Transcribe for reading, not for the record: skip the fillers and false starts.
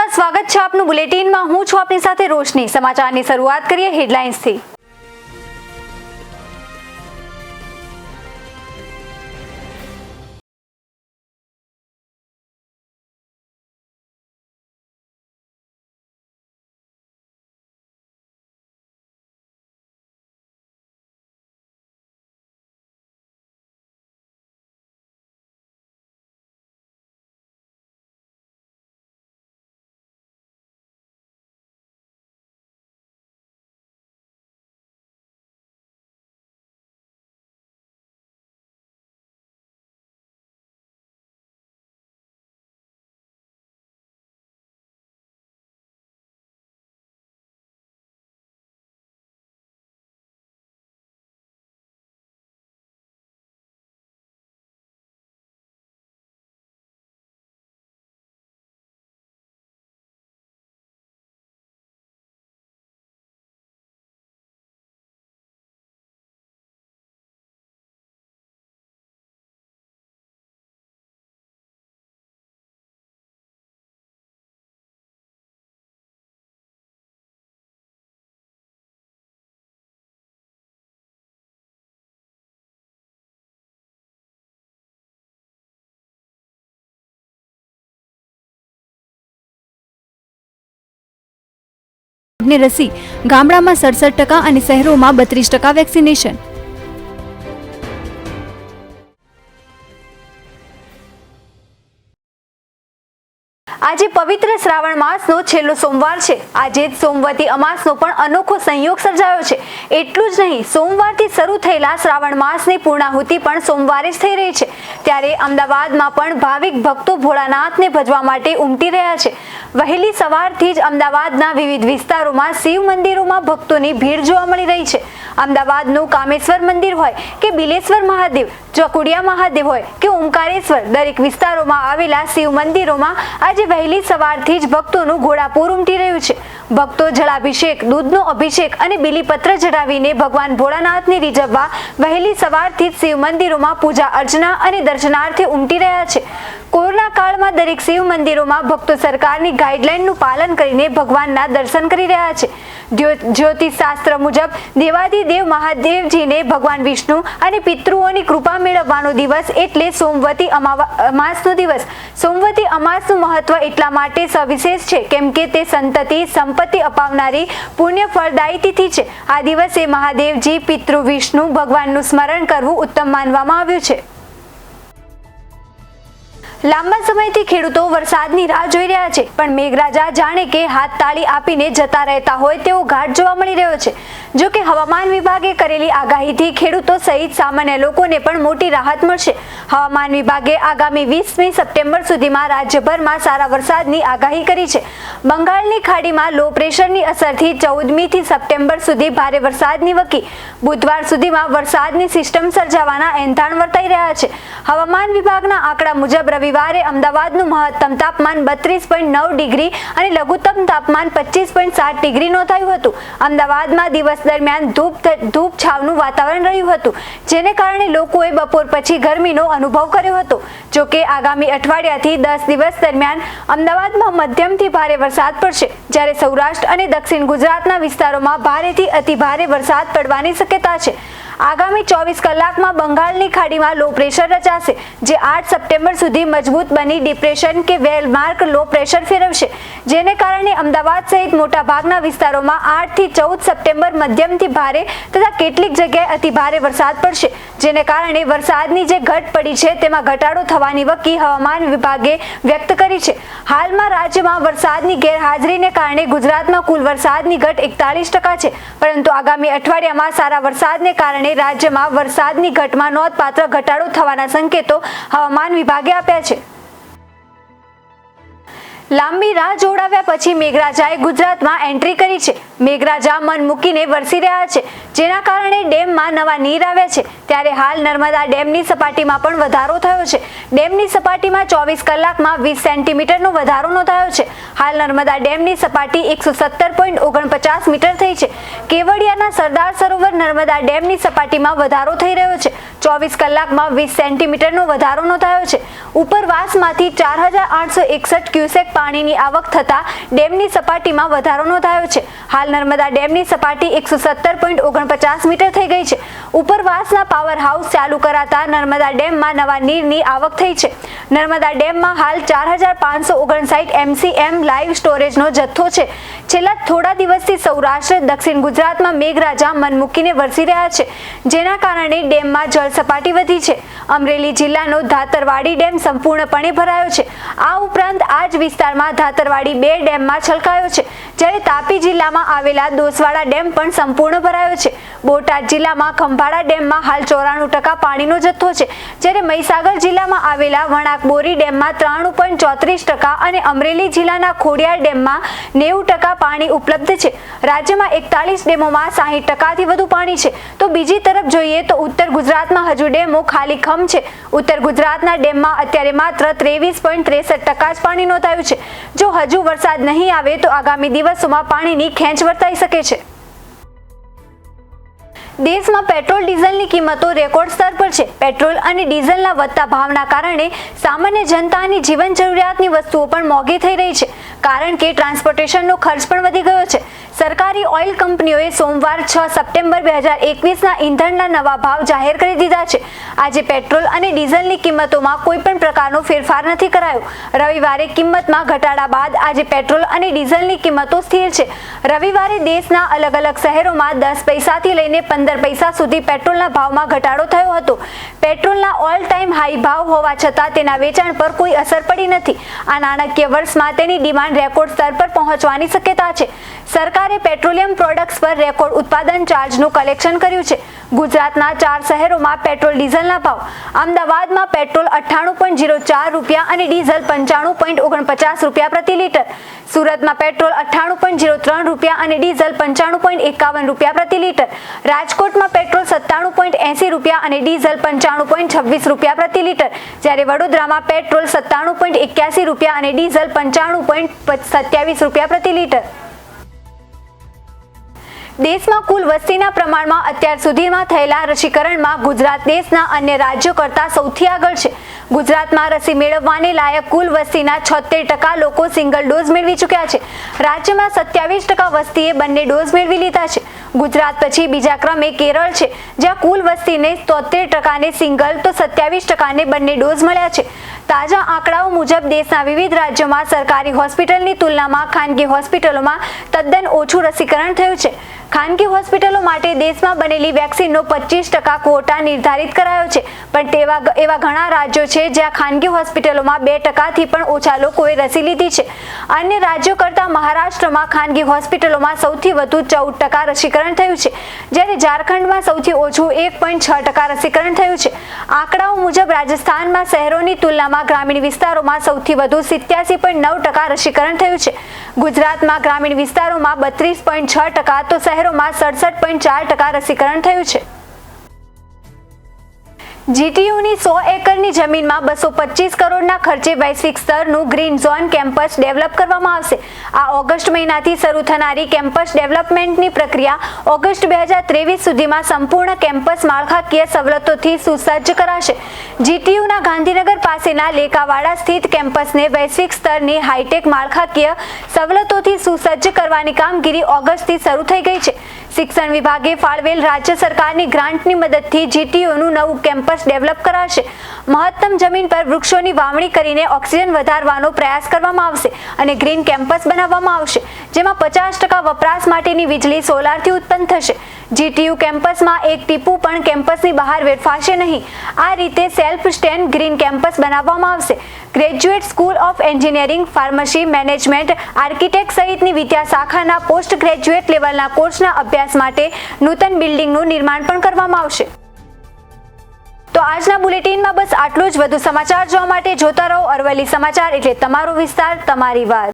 નમસ્કાર, સ્વાગત છે આપનું બુલેટિનમાં। હું છું આપની સાથે રોશની। સમાચારની શરૂઆત કરીએ હેડલાઇન્સથી। રસી ગામડામાં 67% અને શહેરોમાં 32% વેક્સિનેશન। આજે પવિત્ર શ્રાવણ માસનો છેલ્લો સોમવાર છે। આજે જ સોમવતી અમાસનો પણ અનોખો સંયોગ સર્જાયો છે। એટલું જ નહીં, સોમવારથી શરૂ થયેલા શ્રાવણ માસની પૂર્ણાહુતિ પણ સોમવારે જ થઈ રહી છે। ત્યારે અમદાવાદમાં પણ ભાવિક ભક્તો ભોળાનાથને ભજવા માટે ઉમટી રહ્યા છે। વહેલી સવારથી જ અમદાવાદના વિવિધ વિસ્તારોમાં શિવ મંદિરોમાં ભક્તોની ભીડ જોવા મળી રહી છે। અમદાવાદનું કામેશ્વર મંદિર હોય કે બિલેશ્વર મહાદેવ, ચકુડિયા મહાદેવ હોય કે ઓમકારેશ્વર, દરેક વિસ્તારોમાં આવેલા શિવ મંદિરોમાં આજે વહેલી સવારથી જ ભક્તોનું ઘોડાપૂર ઉમટી રહ્યું છે। ભક્તો જળાભિષેક, દૂધનો અભિષેક અને બીલીપત્ર ચઢાવીને ભગવાન ભોળાનાથને રીઝવવા વહેલી સવારથી જ શિવ મંદિરોમાં પૂજા અર્ચના અને દર્શનાર્થે ઉમટી રહ્યા છે। કોરોના કાળમાં દરેક શિવ મંદિરોમાં ભક્તો સરકારની ગાઈડલાઈનનું પાલન કરીને ભગવાનના દર્શન કરી રહ્યા છે। જ્યોતિષ શાસ્ત્ર મુજબ દેવાધિદેવ મહાદેવજીને ભગવાન વિષ્ણુ અને પિતૃઓની કૃપા મેળવવાનો દિવસ એટલે સોમવતી અમાસનો દિવસ। સોમવતી અમાસનું મહત્વ એટલા માટે સવિશેષ છે કેમ કે તે સંતતિ સંપત્તિ અપાવનારી પુણ્ય ફળદાયી તિથિ છે। આ દિવસે મહાદેવજી, પિતૃ, વિષ્ણુ ભગવાનનું સ્મરણ કરવું ઉત્તમ માનવામાં આવ્યું છે। લાંબા સમયથી ખેડૂતો વરસાદની રાહ જોઈ રહ્યા છે, પણ મેઘરાજા જાણે કે હાથ તાળી આપીને જતા રહેતા હોય તેવો ઘાટ જોવા મળી રહ્યો છે। જો કે હવામાન વિભાગે કરેલી આગાહીથી ખેડૂતો સહિત સામાન્ય લોકોને પણ મોટી રાહત મળશે। હવામાન વિભાગે આગામી 20મી સપ્ટેમ્બર સુધીમાં રાજ્યભરમાં સારા વરસાદની આગાહી કરી છે। બંગાળની ખાડીમાં લો પ્રેશરની અસરથી 14મી સપ્ટેમ્બર સુધી ભારે વરસાદની વકી બુધવાર સુધીમાં વરસાદની સિસ્ટમ સર્જાવાના એંધાણ વર્તાઈ રહ્યા છે। હવામાન વિભાગના આંકડા મુજબ રવિવારે અમદાવાદનું મહત્તમ તાપમાન 32.9 ડિગ્રી અને લઘુત્તમ તાપમાન 25.7 ડિગ્રી નોંધાયું હતું। અમદાવાદમાં દિવસ દરમિયાન ધૂપ છાવનું વાતાવરણ રહ્યું હતું, જેને કારણે લોકોએ બપોર પછી ગરમીનો અનુભવ કર્યો હતો। જો કે આગામી અઠવાડિયાથી 10 દિવસ દરમિયાન અમદાવાદમાં મધ્યમથી ભારે વરસાદ પડશે, જ્યારે સૌરાષ્ટ્ર અને દક્ષિણ ગુજરાતના વિસ્તારોમાં ભારેથી અતિભારે વરસાદ પડવાની શક્યતા છે। આગામી 24 કલાકમાં બંગાળની ખાડીમાં લો પ્રેશર રચાશે, જે 8 સપ્ટેમ્બર સુધી મજબૂત બની ડિપ્રેશન કે વેલમાર્ક લો પ્રેશર ફેરવશે, જેને કારણે અમદાવાદ સહિત મોટાભાગના વિસ્તારોમાં 8 થી 14 સપ્ટેમ્બર મધ્યમથી ભારે તથા કેટલીક જગ્યાએ અતિભારે વરસાદ પડશે, જેને કારણે વરસાદની જે ઘટ પડી છે તેમાં ઘટાડો થવાની વકી હવામાન વિભાગે વ્યક્ત કરી છે। હાલમાં રાજ્યમાં વરસાદની ગેરહાજરીને કારણે ગુજરાતમાં કુલ વરસાદની ઘટ 41% છે, પરંતુ આગામી અઠવાડિયામાં સારા વરસાદને કારણે રાજ્યમાં વરસાદની ઘટમાં નોંધપાત્ર ઘટાડો થવાના સંકેતો હવામાન વિભાગે આપ્યા છે। લાંબી રાહ જોડાવ્યા પછી મેઘરાજાએ ગુજરાતમાં એન્ટ્રી કરી છે। મેઘરાજા મન મૂકીને વરસી રહ્યા છે, જેના કારણે ડેમમાં નવા નીર આવ્યા છે। ત્યારે હાલ નર્મદા ડેમની સપાટીમાં પણ વધારો થયો છે। ડેમની સપાટીમાં 24 કલાકમાં 20 સેન્ટીમીટરનો વધારો નોંધાયો છે। હાલ નર્મદા ડેમની સપાટી 117.49 મીટર થઈ છે। કેવડિયાના સરદાર સરોવર નર્મદા ડેમની સપાટીમાં વધારો થઈ રહ્યો છે, 24 કલાકમાં 20 સેન્ટીમીટરનો વધારો નોંધાયો છે. ઉપરવાસમાંથી 4861 ક્યુસેક પાણીની આવક થતા ડેમની સપાટીમાં વધારો નોંધાયો છે. હાલ નર્મદા ડેમની સપાટી 117.49 મીટર થઈ ગઈ છે. ઉપરવાસના પાવર હાઉસ ચાલુ કરાતા નર્મદા ડેમમાં નવા નીરની આવક થઈ છે. નર્મદા ડેમમાં હાલ 4559 MCM લાઈવ સ્ટોરેજનો જથ્થો છે. છેલ્લા થોડા દિવસથી સૌરાષ્ટ્ર, દક્ષિણ ગુજરાતમાં મેઘરાજા મન મૂકીને વરસી રહ્યા છે, જેના કારણે ડેમમાં જળ સપાટી વધી છે. અમરેલી જિલ્લાનો ધાતરવાડી ડેમ સંપૂર્ણપણે ભરાયો છે. આ ઉપરાંત આ જ વિસ્તારમાં ધાતરવાડી 2 ડેમમાં છલકાયો છે, જ્યારે તાપી જિલ્લામાં આવેલા દોસવાડા ડેમ પણ સંપૂર્ણ ભરાયો છે. બોટાદ જિલ્લામાં ખંભાળા ડેમમાં હાલ 94% પાણીનો જથ્થો છે, જ્યારે મહીસાગર જિલ્લામાં આવેલા વણાકબોરી ડેમમાં 93.34% અને અમરેલી જિલ્લાના ખોડિયાર ડેમમાં 90% પાણી ઉપલબ્ધ છે. રાજ્યમાં 41 ડેમોમાં 60%થી વધુ પાણી છે. તો બીજી તરફ જોઈએ તો ઉત્તર ગુજરાતમાં હજુ ડેમો ખાલીખમ છે. ઉત્તર ગુજરાતના ડેમમાં અત્યારે માત્ર 23.63% જ પાણી નોંધાયું છે. જો હજુ વરસાદ નહીં આવે તો આગામી દિવસોમાં પાણીની ખેંચ વર્તાઈ શકે છે. દેશમાં પેટ્રોલ ડીઝલની કિંમતો રેકોર્ડ સ્તર પર છે. પેટ્રોલ અને ડીઝલના વધતા ભાવના કારણે સામાન્ય જનતાની જીવન જરૂરિયાતની વસ્તુઓ પણ મોંઘી થઈ રહી છે, કારણ કે ટ્રાન્સપોર્ટેશનનો ખર્ચ પણ વધી ગયો છે. સરકારી ઓઇલ કંપનીઓએ સોમવાર 6 સપ્ટેમ્બર 2021ના ઈંધણના નવા ભાવ જાહેર કરી દીધા છે. આજે પેટ્રોલ અને ડીઝલની કિંમતોમાં કોઈ પણ પ્રકારનો ફેરફાર નથી કરાયો. રવિવારે કિંમતમાં ઘટાડા બાદ આજે પેટ્રોલ અને ડીઝલની કિંમતો સ્થિર છે. રવિવારે દેશના અલગ અલગ શહેરોમાં 10 પૈસાથી લઈને 15 પૈસા સુધી પેટ્રોલના ભાવમાં ઘટાડો થયો હતો. પેટ્રોલના ઓલ ટાઈમ હાઈ ભાવ હોવા છતાં તેના વેચાણ પર કોઈ અસર પડી નથી. આ નાણાકીય વર્ષમાં તેની ડિમાન્ડ રેકોર્ડ સ્તર પર પહોંચવાની શક્યતા છે. સરકારે પેટ્રોલિયમ પ્રોડક્ટ્સ પર રેકોર્ડ ઉત્પાદન ચાર્જનું કલેક્શન કર્યું છે. ગુજરાતના 4 શહેરોમાં પેટ્રોલ ડીઝલના ભાવ: અમદાવાદમાં પેટ્રોલ 98.04 રૂપિયા અને ડીઝલ 95.49 રૂપિયા પ્રતિ લીટર. સુરતમાં પેટ્રોલ 98.03 રૂપિયા અને ડીઝલ 95.51 રૂપિયા પ્રતિ લીટર. રાજકોટમાં પેટ્રોલ 97.80 રૂપિયા અને ડીઝલ 95.26 રૂપિયા પ્રતિ લીટર, જ્યારે વડોદરામાં પેટ્રોલ 97.81 રૂપિયા અને ડીઝલ 95.27 રૂપિયા પ્રતિ લીટર. દેશમાં કુલ વસ્તીના પ્રમાણમાં અત્યાર સુધીમાં થયેલા રસીકરણમાં ગુજરાત દેશના અન્ય રાજ્યો કરતાં સૌથી આગળ છે. ગુજરાતમાં રસી મેળવવાને લાયક કુલ વસ્તીના 76% લોકો સિંગલ ડોઝ મેળવી ચૂક્યા છે. રાજ્યમાં 27% વસ્તીએ બંને ડોઝ મેળવી લીધા છે. ગુજરાત પછી બીજા ક્રમે કેરળ છે, જ્યાં કુલ વસ્તીને 73%ને સિંગલ તો 27%ને બંને ડોઝ મળ્યા છે. તાજા આંકડાઓ મુજબ દેશના વિવિધ રાજ્યોમાં સરકારી હોસ્પિટલની તુલનામાં ખાનગી હોસ્પિટલોમાં તદ્દન ઓછું રસીકરણ થયું છે. ખાનગી હોસ્પિટલો માટે દેશમાં બનેલી વેક્સિનનો 25% ક્વોટા નિર્ધારિત કરાયો છે, પણ એવા ઘણા રાજ્યો છે જ્યાં ખાનગી હોસ્પિટલોમાં 2%થી પણ ઓછા લોકોએ રસી લીધી છે. અન્ય રાજ્યો કરતાં મહારાષ્ટ્રમાં ખાનગી હોસ્પિટલોમાં સૌથી વધુ 14% રસીકરણ થયું છે, જ્યારે ઝારખંડમાં સૌથી ઓછું 1.6% રસીકરણ થયું છે. આંકડાઓ મુજબ રાજસ્થાનમાં શહેરોની તુલનામાં ગ્રામીણ વિસ્તારોમાં સૌથી વધુ 87.9% રસીકરણ થયું છે. ગુજરાતમાં ગ્રામીણ વિસ્તારોમાં 32.6% તો શહેરોમાં 67.4% રસીકરણ થયું છે. જીટીયુની 100 એકરની જમીનમાં 225 કરોડના ખર્ચે વૈશ્વિક સ્તરનું ગ્રીન ઝોન કેમ્પસ ડેવલપ કરવામાં આવશે. આ ઓગસ્ટ મહિનાથી શરૂ થનારી કેમ્પસ ડેવલપમેન્ટની પ્રક્રિયા ઓગસ્ટ 2023 સુધીમાં સંપૂર્ણ કેમ્પસ માળખાકીય સવલતોથી સુસજ્જ કરાશે. જીટીયુના ગાંધીનગર પાસેના લેકાવાડા સ્થિત કેમ્પસને વૈશ્વિક સ્તરની હાઈટેક માળખાકીય સવલતોથી સુસજ્જ કરવાની કામગીરી ઓગસ્ટથી શરૂ થઈ ગઈ છે. શિક્ષણ વિભાગે ફાળવેલ રાજ્ય સરકારની ગ્રાન્ટની મદદથી જીટીયુનું નવું કેમ્પસ ડેવલપ કરાશે. મહત્તમ જમીન પર વૃક્ષોની વાવણી કરીને ઓક્સિજન વધારવાનો પ્રયાસ કરવામાં આવશે અને ગ્રીન કેમ્પસ બનાવવામાં આવશે, જેમાં 50% વપરાશ માટેની વીજળી સોલારથી ઉત્પન્ન થશે. જીટીયુ કેમ્પસમાં એક ટીપું પણ કેમ્પસની બહાર વેડફાશે નહીં. આ રીતે સેલ્ફ સ્ટેન્ડ ગ્રીન કેમ્પસ બનાવવામાં આવશે. Graduate school of engineering, pharmacy, management, architect સહિતની વિદ્યા શાખાના પોસ્ટ ગ્રેજ્યુએટ લેવલના કોર્સના અભ્યાસ માટે નૂતન બિલ્ડિંગનું નિર્માણ પણ કરવામાં આવશે. તો આજના બુલેટિનમાં બસ આટલું જ. વધુ સમાચાર જોવા માટે જોતા રહો અરવલ્લી સમાચાર, એટલે તમારો વિસ્તાર, તમારી વાત.